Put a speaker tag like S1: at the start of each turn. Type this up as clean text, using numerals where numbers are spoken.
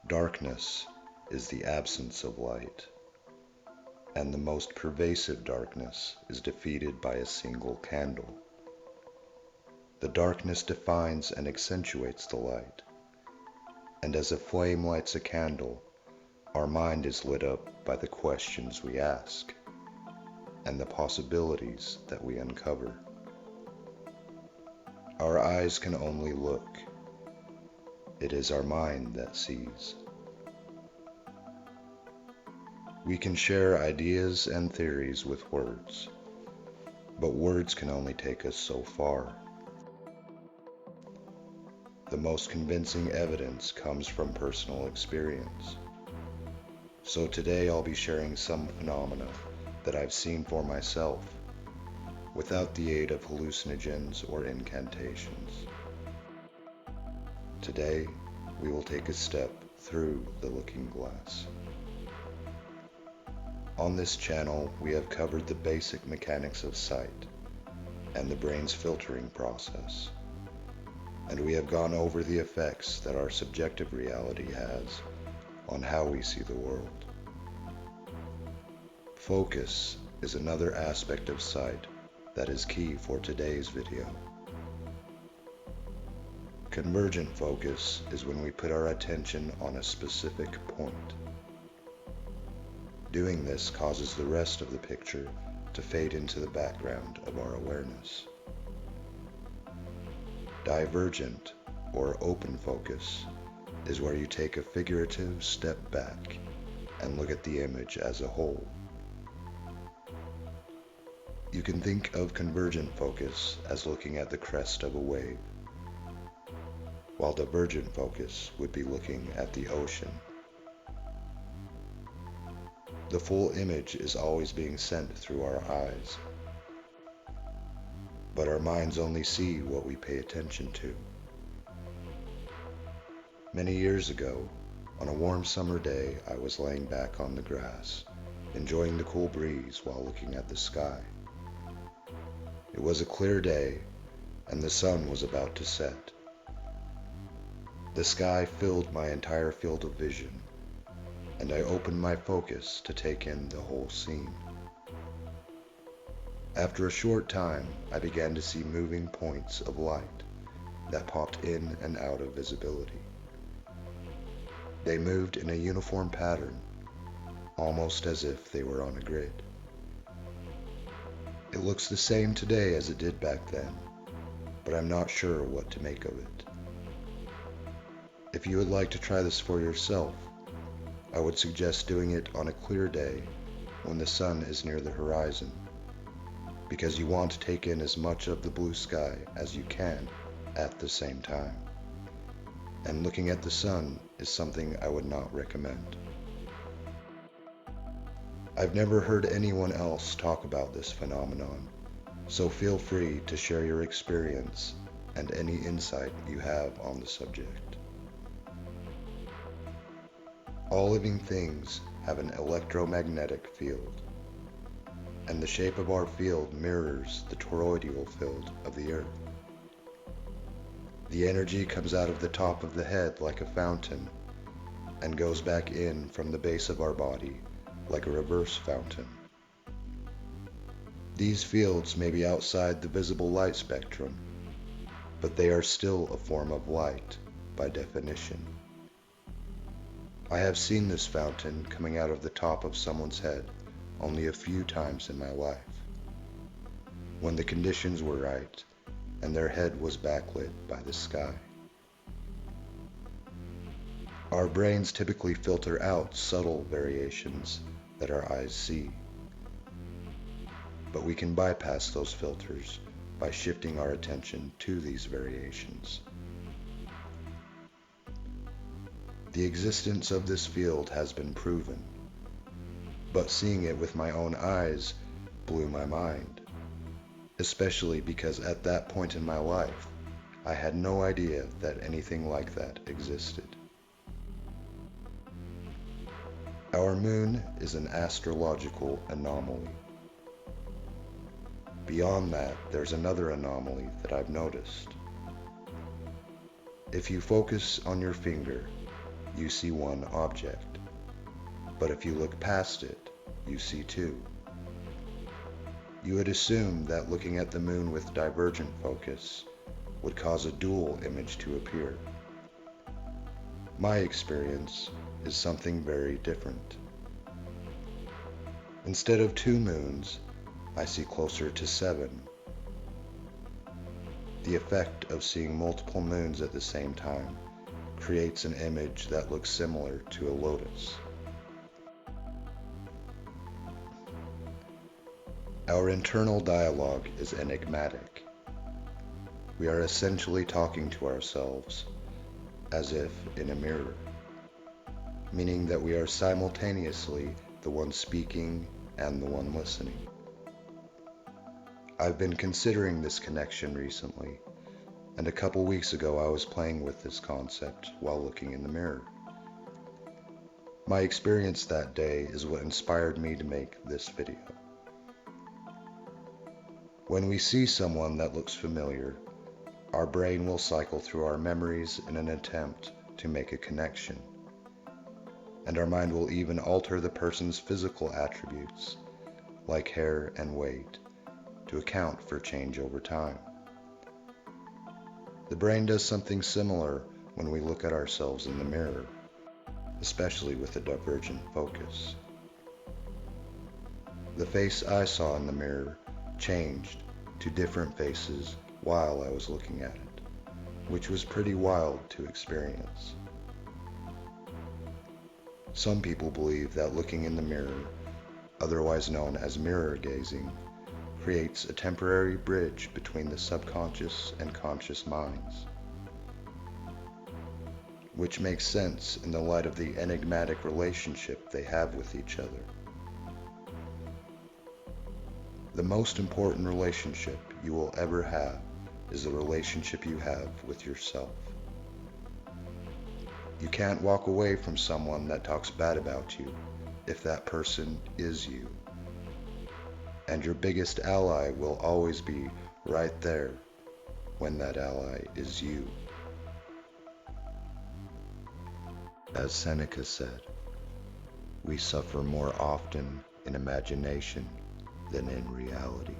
S1: Darkness is the absence of light, and the most pervasive darkness is defeated by a single candle. The darkness defines and accentuates the light, and as a flame lights a candle, our mind is lit up by the questions we ask and the possibilities that we uncover. Our eyes can only look. It is our mind that sees. We can share ideas and theories with words, but words can only take us so far. The most convincing evidence comes from personal experience. So today I'll be sharing some phenomena that I've seen for myself, without the aid of hallucinogens or incantations. Today, we will take a step through the looking glass. On this channel, we have covered the basic mechanics of sight and the brain's filtering process, and we have gone over the effects that our subjective reality has on how we see the world. Focus is another aspect of sight that is key for today's video. Convergent focus is when we put our attention on a specific point. Doing this causes the rest of the picture to fade into the background of our awareness. Divergent or open focus is where you take a figurative step back and look at the image as a whole. You can think of convergent focus as looking at the crest of a wave, while divergent focus would be looking at the ocean. The full image is always being sent through our eyes, but our minds only see what we pay attention to. Many years ago, on a warm summer day, I was laying back on the grass, enjoying the cool breeze while looking at the sky. It was a clear day, and the sun was about to set. The sky filled my entire field of vision, and I opened my focus to take in the whole scene. After a short time, I began to see moving points of light that popped in and out of visibility. They moved in a uniform pattern, almost as if they were on a grid. It looks the same today as it did back then, but I'm not sure what to make of it. If you would like to try this for yourself, I would suggest doing it on a clear day when the sun is near the horizon, because you want to take in as much of the blue sky as you can at the same time. And looking at the sun is something I would not recommend. I've never heard anyone else talk about this phenomenon, so feel free to share your experience and any insight you have on the subject. All living things have an electromagnetic field, and the shape of our field mirrors the toroidal field of the Earth. The energy comes out of the top of the head like a fountain and goes back in from the base of our body like a reverse fountain. These fields may be outside the visible light spectrum, but they are still a form of light by definition. I have seen this fountain coming out of the top of someone's head only a few times in my life, when the conditions were right and their head was backlit by the sky. Our brains typically filter out subtle variations that our eyes see, but we can bypass those filters by shifting our attention to these variations. The existence of this field has been proven, but seeing it with my own eyes blew my mind, especially because at that point in my life, I had no idea that anything like that existed. Our moon is an astrological anomaly. Beyond that, there's another anomaly that I've noticed. If you focus on your finger, you see one object. But if you look past it, you see two. You would assume that looking at the moon with divergent focus would cause a dual image to appear. My experience is something very different. Instead of two moons, I see closer to 7. The effect of seeing multiple moons at the same time creates an image that looks similar to a lotus. Our internal dialogue is enigmatic. We are essentially talking to ourselves, as if in a mirror, meaning that we are simultaneously the one speaking and the one listening. I've been considering this connection recently, and a couple weeks ago I was playing with this concept while looking in the mirror. My experience that day is what inspired me to make this video. When we see someone that looks familiar, our brain will cycle through our memories in an attempt to make a connection, and our mind will even alter the person's physical attributes, like hair and weight, to account for change over time. The brain does something similar when we look at ourselves in the mirror, especially with a divergent focus. The face I saw in the mirror changed to different faces while I was looking at it, which was pretty wild to experience. Some people believe that looking in the mirror, otherwise known as mirror gazing, creates a temporary bridge between the subconscious and conscious minds, which makes sense in the light of the enigmatic relationship they have with each other. The most important relationship you will ever have is the relationship you have with yourself. You can't walk away from someone that talks bad about you if that person is you. And your biggest ally will always be right there when that ally is you. As Seneca said, we suffer more often in imagination than in reality.